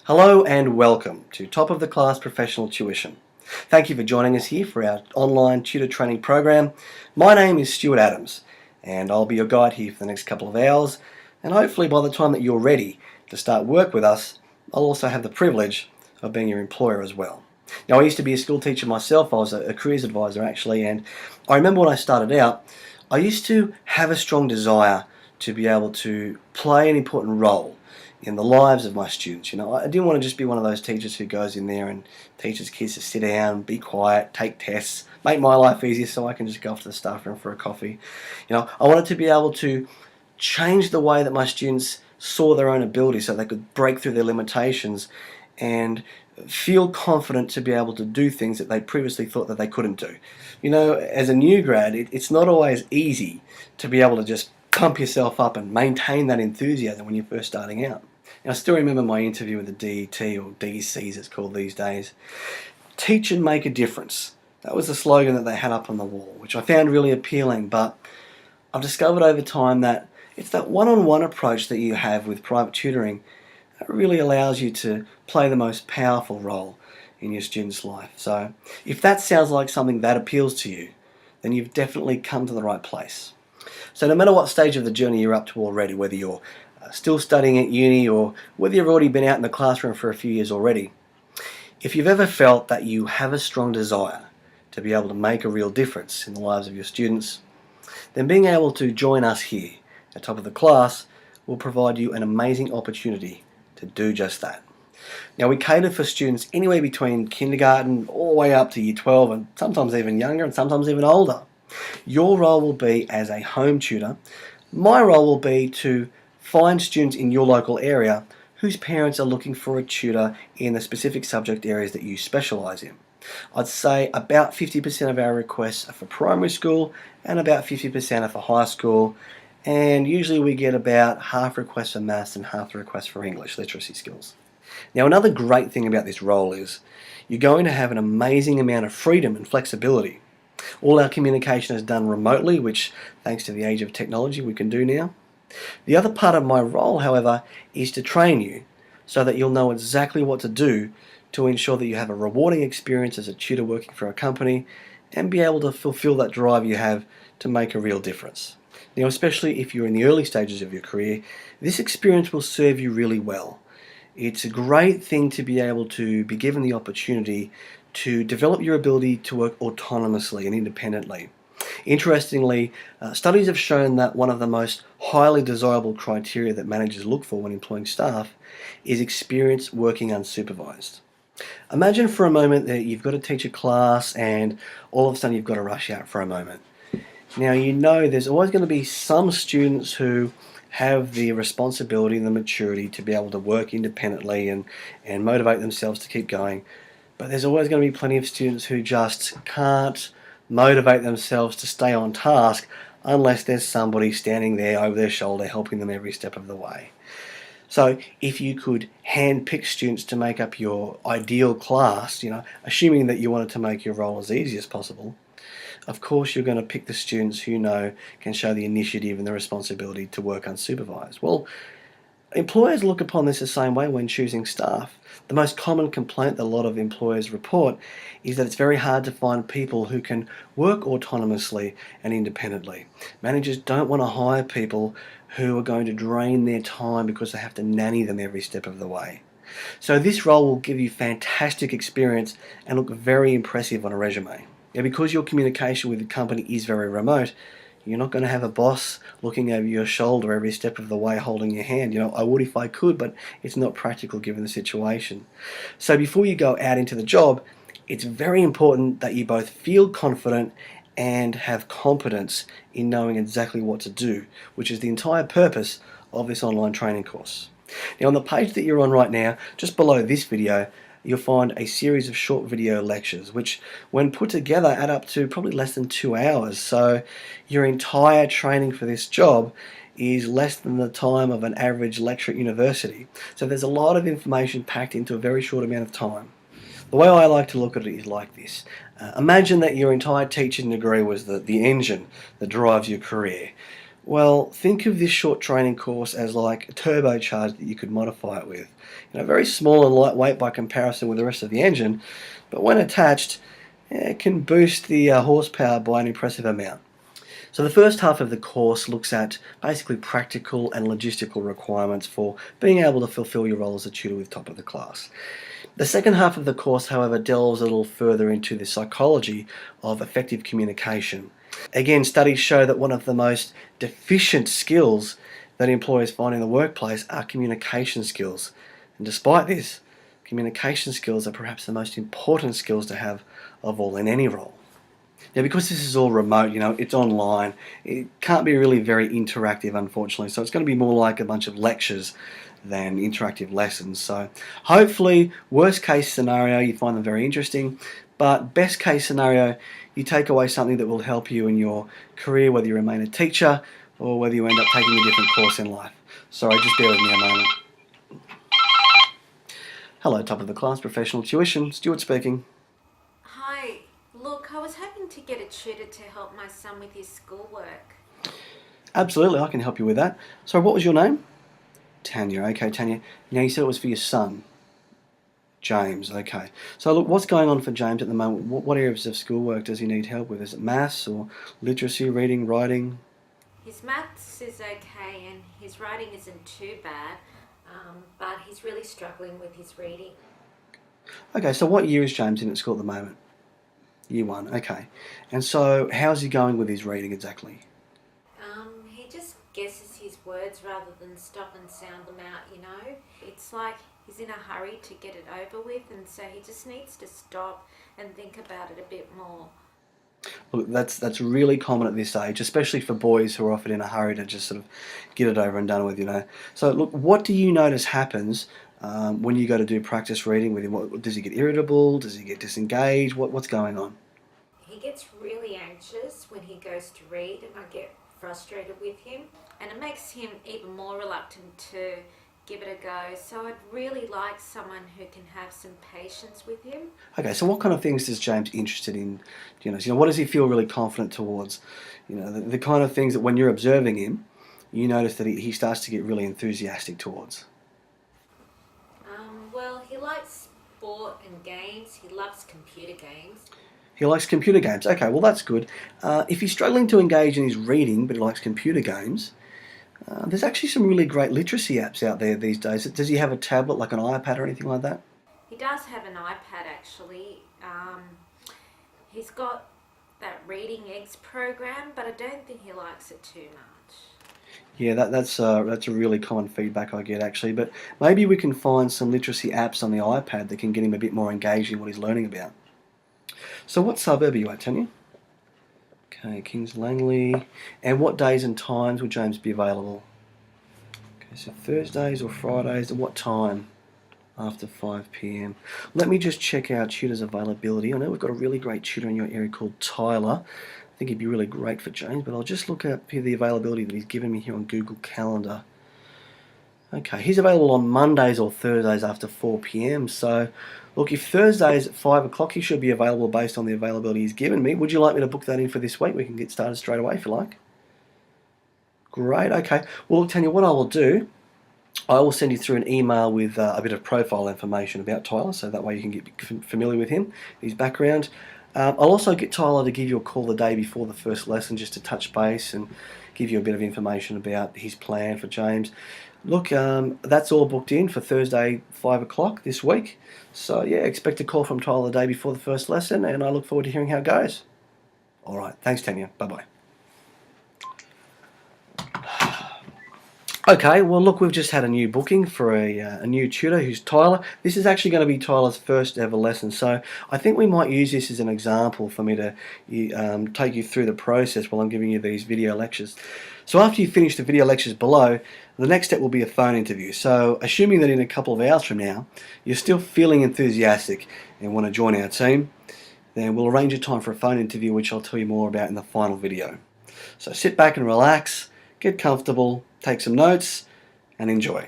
Hello and welcome to Top of the Class Professional Tuition. Thank you for joining us here for our online tutor training program. My name is Stuart Adams and I'll be your guide here for the next couple of hours, and hopefully by the time that you're ready to start work with us, I'll also have the privilege of being your employer as well. Now, I used to be a school teacher myself. I was a careers advisor actually, and I remember when I started out, I used to have a strong desire to be able to play an important role in the lives of my students. I didn't want to just be one of those teachers who goes in there and teaches kids to sit down, be quiet, take tests, make my life easier so I can just go off to the staff room for a coffee. I wanted to be able to change the way that my students saw their own ability so they could break through their limitations and feel confident to be able to do things that they previously thought that they couldn't do. As a new grad, it's not always easy to be able to just pump yourself up and maintain that enthusiasm when you're first starting out. And I still remember my interview with the DET, or DEC as it's called these days. Teach and make a difference. That was the slogan that they had up on the wall, which I found really appealing, but I've discovered over time that it's that one-on-one approach that you have with private tutoring that really allows you to play the most powerful role in your student's life. So if that sounds like something that appeals to you, then you've definitely come to the right place. So no matter what stage of the journey you're up to already, whether you're still studying at uni or whether you've already been out in the classroom for a few years already, if you've ever felt that you have a strong desire to be able to make a real difference in the lives of your students, then being able to join us here at Top of the Class will provide you an amazing opportunity to do just that. Now, we cater for students anywhere between kindergarten all the way up to year 12, and sometimes even younger and sometimes even older. Your role will be as a home tutor. My role will be to find students in your local area whose parents are looking for a tutor in the specific subject areas that you specialise in. I'd say about 50% of our requests are for primary school and about 50% are for high school, and usually we get about half requests for maths and half the requests for English literacy skills. Now, another great thing about this role is you're going to have an amazing amount of freedom and flexibility. All our communication is done remotely, which, thanks to the age of technology, we can do now. The other part of my role, however, is to train you so that you'll know exactly what to do to ensure that you have a rewarding experience as a tutor working for a company and be able to fulfill that drive you have to make a real difference. Now, especially if you're in the early stages of your career, this experience will serve you really well. It's a great thing to be able to be given the opportunity to develop your ability to work autonomously and independently. Interestingly, studies have shown that one of the most highly desirable criteria that managers look for when employing staff is experience working unsupervised. Imagine for a moment that you've got to teach a class and all of a sudden you've got to rush out for a moment. Now, there's always going to be some students who have the responsibility and the maturity to be able to work independently and motivate themselves to keep going. But there's always going to be plenty of students who just can't motivate themselves to stay on task unless there's somebody standing there over their shoulder helping them every step of the way. So if you could hand-pick students to make up your ideal class, assuming that you wanted to make your role as easy as possible, of course you're going to pick the students who can show the initiative and the responsibility to work unsupervised. Well, employers look upon this the same way when choosing staff. The most common complaint that a lot of employers report is that it's very hard to find people who can work autonomously and independently. Managers don't want to hire people who are going to drain their time because they have to nanny them every step of the way. So this role will give you fantastic experience and look very impressive on a resume. Now, because your communication with the company is very remote, you're not going to have a boss looking over your shoulder every step of the way holding your hand. I would if I could, but it's not practical given the situation. So before you go out into the job, it's very important that you both feel confident and have competence in knowing exactly what to do, which is the entire purpose of this online training course. Now, on the page that you're on right now, just below this video, you'll find a series of short video lectures, which when put together add up to probably less than 2 hours. So your entire training for this job is less than the time of an average lecture at university. So there's a lot of information packed into a very short amount of time. The way I like to look at it is like this. Imagine that your entire teaching degree was the engine that drives your career. Well, think of this short training course as like a turbocharger that you could modify it with. Very small and lightweight by comparison with the rest of the engine, but when attached, it can boost the horsepower by an impressive amount. So the first half of the course looks at basically practical and logistical requirements for being able to fulfill your role as a tutor with top of the class. The second half of the course, however, delves a little further into the psychology of effective communication. Again, studies show that one of the most deficient skills that employers find in the workplace are communication skills. And despite this, communication skills are perhaps the most important skills to have of all in any role. Now, because this is all remote, it's online, it can't be really very interactive, unfortunately. So it's going to be more like a bunch of lectures than interactive lessons. So hopefully, worst case scenario, you find them very interesting. But best case scenario, you take away something that will help you in your career, whether you remain a teacher or whether you end up taking a different course in life. Sorry, just bear with me a moment. Hello, top of the class, professional tuition. Stuart speaking. Hi, look, I was hoping to get a tutor to help my son with his schoolwork. Absolutely, I can help you with that. So what was your name? Tanya. Okay, Tanya. Now you said it was for your son. James. Okay. So look, what's going on for James at the moment? What areas of schoolwork does he need help with? Is it maths or literacy, reading, writing? His maths is okay and his writing isn't too bad, but he's really struggling with his reading. Okay, so what year is James in at school at the moment? Year 1. Okay. And so how's he going with his reading exactly? He just guesses his words rather than stop and sound them out. It's like he's in a hurry to get it over with, and so he just needs to stop and think about it a bit more. Look, that's really common at this age, especially for boys who are often in a hurry to just sort of get it over and done with. So look, what do you notice happens when you go to do practice reading with him? Does he get irritable? Does he get disengaged? What's going on? He gets really anxious when he goes to read, and I get frustrated with him, and it makes him even more reluctant to give it a go. So I'd really like someone who can have some patience with him. Okay, so what kind of things is James interested in? What does he feel really confident towards? The kind of things that when you're observing him, you notice that he starts to get really enthusiastic towards. Well, he likes sport and games. He loves computer games. He likes computer games. Okay, well that's good. If he's struggling to engage in his reading, but he likes computer games, there's actually some really great literacy apps out there these days. Does he have a tablet, like an iPad or anything like that? He does have an iPad actually. He's got that Reading Eggs program, but I don't think he likes it too much. Yeah, that's a really common feedback I get actually. But maybe we can find some literacy apps on the iPad that can get him a bit more engaged in what he's learning about. So what suburb are you at, Tanya? Okay, Kings Langley. And what days and times would James be available? Okay, so Thursdays or Fridays, at what time? After 5 p.m. Let me just check our tutor's availability. I know we've got a really great tutor in your area called Tyler. I think he'd be really great for James, but I'll just look up here the availability that he's given me here on Google Calendar. Okay, he's available on Mondays or Thursdays after 4 p.m. So, look, if Thursday's at 5 o'clock, he should be available based on the availability he's given me. Would you like me to book that in for this week? We can get started straight away if you like. Great, okay. Well, look, Tanya, what I will do, I will send you through an email with a bit of profile information about Tyler, so that way you can get familiar with him, his background. I'll also get Tyler to give you a call the day before the first lesson just to touch base and give you a bit of information about his plan for James. Look, that's all booked in for Thursday, 5 o'clock this week. So, yeah, expect a call from Tyler the day before the first lesson, and I look forward to hearing how it goes. All right, thanks, Tanya. Bye-bye. Okay, well, look, we've just had a new booking for a new tutor who's Tyler. This is actually going to be Tyler's first ever lesson, so I think we might use this as an example for me to take you through the process while I'm giving you these video lectures. So after you finish the video lectures below, the next step will be a phone interview. So assuming that in a couple of hours from now, you're still feeling enthusiastic and want to join our team, then we'll arrange a time for a phone interview, which I'll tell you more about in the final video. So sit back and relax, get comfortable, take some notes, and enjoy.